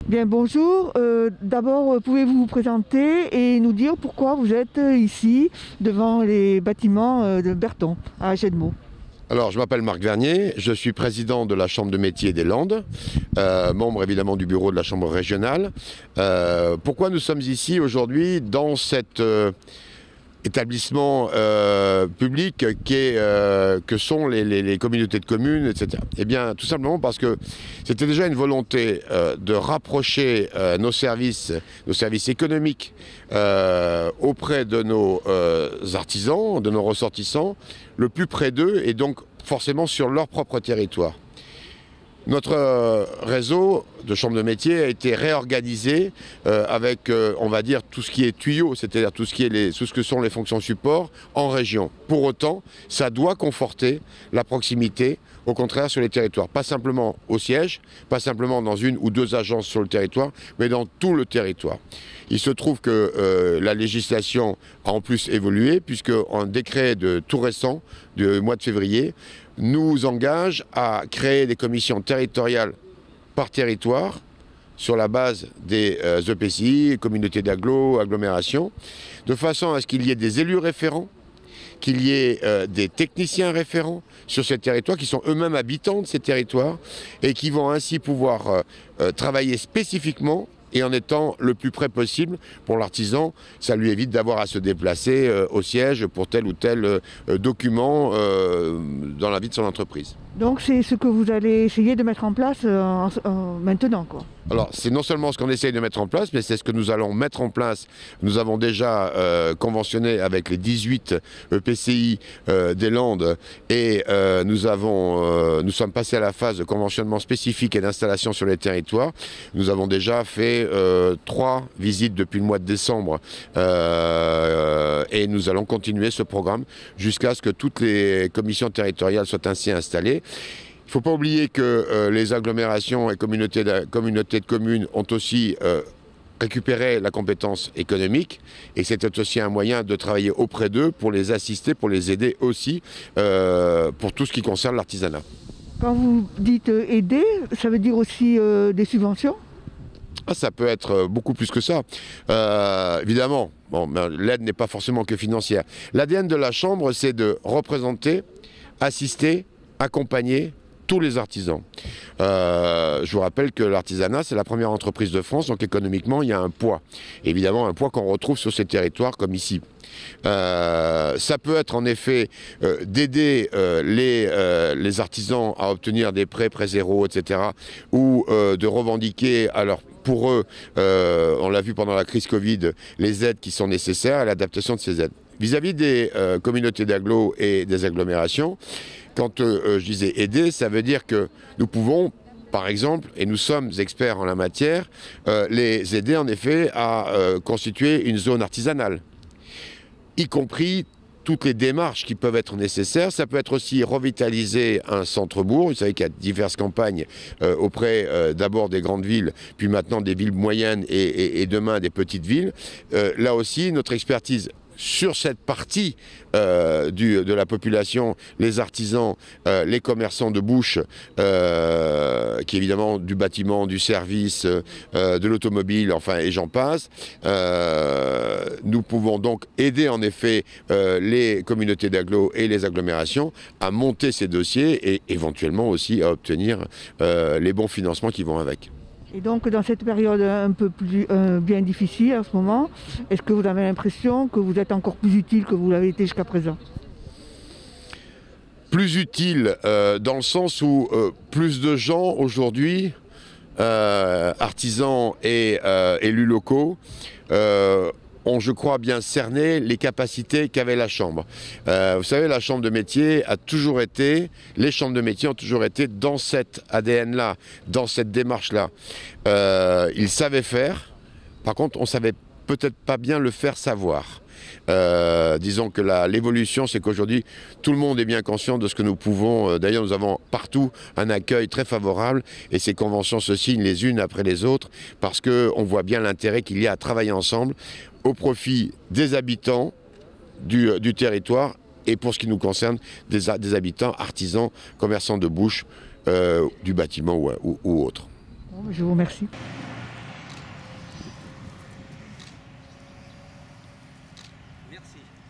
Bien, bonjour. D'abord, pouvez-vous vous présenter et nous dire pourquoi vous êtes ici, devant les bâtiments de Berton, à Agedmo? Alors, je m'appelle Marc Vernier, je suis président de la Chambre de métier des Landes, membre évidemment du bureau de la Chambre régionale. Pourquoi nous sommes ici aujourd'hui dans cet établissement public que sont les communautés de communes, etc. Eh bien, tout simplement parce que c'était déjà une volonté de rapprocher nos services économiques auprès de nos artisans, de nos ressortissants, le plus près d'eux et donc forcément sur leur propre territoire. Notre réseau de chambres de métiers a été réorganisé avec, on va dire, tout ce qui est tuyau, c'est-à-dire tout ce que sont les fonctions support en région. Pour autant, ça doit conforter la proximité, au contraire, sur les territoires. Pas simplement au siège, pas simplement dans une ou deux agences sur le territoire, mais dans tout le territoire. Il se trouve que la législation a en plus évolué, puisque un décret de tout récent, du mois de février, nous engage à créer des commissions territoriales par territoire sur la base des EPCI, communautés d'agglomération, de façon à ce qu'il y ait des élus référents, qu'il y ait des techniciens référents sur ces territoires qui sont eux-mêmes habitants de ces territoires et qui vont ainsi pouvoir travailler spécifiquement et en étant le plus près possible pour l'artisan. Ça lui évite d'avoir à se déplacer au siège pour tel ou tel document dans la vie de son entreprise. Donc c'est ce que vous allez essayer de mettre en place maintenant, quoi. Alors, c'est non seulement ce qu'on essaye de mettre en place, mais c'est ce que nous allons mettre en place. Nous avons déjà conventionné avec les 18 EPCI des Landes et nous sommes passés à la phase de conventionnement spécifique et d'installation sur les territoires. Nous avons déjà fait 3 visites depuis le mois de décembre et nous allons continuer ce programme jusqu'à ce que toutes les commissions territoriales soient ainsi installées. Il ne faut pas oublier que les agglomérations et communautés de communes ont aussi récupéré la compétence économique et c'était aussi un moyen de travailler auprès d'eux pour les assister, pour les aider aussi pour tout ce qui concerne l'artisanat. Quand vous dites aider, ça veut dire aussi des subventions? Ah, ça peut être beaucoup plus que ça. Évidemment, bon, l'aide n'est pas forcément que financière. L'ADN de la Chambre, c'est de représenter, assister, accompagner tous les artisans. Je vous rappelle que l'artisanat, c'est la première entreprise de France, donc économiquement, il y a un poids. Évidemment, un poids qu'on retrouve sur ces territoires comme ici. Ça peut être en effet d'aider les artisans à obtenir des prêts zéro, etc. ou de revendiquer pour eux, on l'a vu pendant la crise Covid, les aides qui sont nécessaires et l'adaptation de ces aides. Vis-à-vis des communautés d'agglo et des agglomérations, quand je disais aider, ça veut dire que nous pouvons, par exemple, et nous sommes experts en la matière, les aider en effet à constituer une zone artisanale, y compris toutes les démarches qui peuvent être nécessaires. Ça peut être aussi revitaliser un centre-bourg. Vous savez qu'il y a diverses campagnes auprès d'abord des grandes villes, puis maintenant des villes moyennes et demain des petites villes. Là aussi, notre expertise sur cette partie de la population, les artisans, les commerçants de bouche, qui évidemment du bâtiment, du service, de l'automobile, enfin et j'en passe. Nous pouvons donc aider en effet les communautés d'agglo et les agglomérations à monter ces dossiers et éventuellement aussi à obtenir les bons financements qui vont avec. Et donc, dans cette période un peu plus bien difficile en ce moment, est-ce que vous avez l'impression que vous êtes encore plus utile que vous l'avez été jusqu'à présent? Plus utile dans le sens où plus de gens aujourd'hui, artisans et élus locaux, ont, je crois, bien cerné les capacités qu'avait la Chambre. Vous savez, la Chambre de métier a toujours été, les chambres de métier ont toujours été dans cet ADN-là, dans cette démarche-là. Ils savaient faire, par contre, on ne savait peut-être pas bien le faire savoir. Disons que l'évolution, c'est qu'aujourd'hui, tout le monde est bien conscient de ce que nous pouvons. D'ailleurs, nous avons partout un accueil très favorable et ces conventions se signent les unes après les autres parce qu'on voit bien l'intérêt qu'il y a à travailler ensemble au profit des habitants du territoire et pour ce qui nous concerne, des habitants, artisans, commerçants de bouche, du bâtiment ou autre. Je vous remercie. Merci.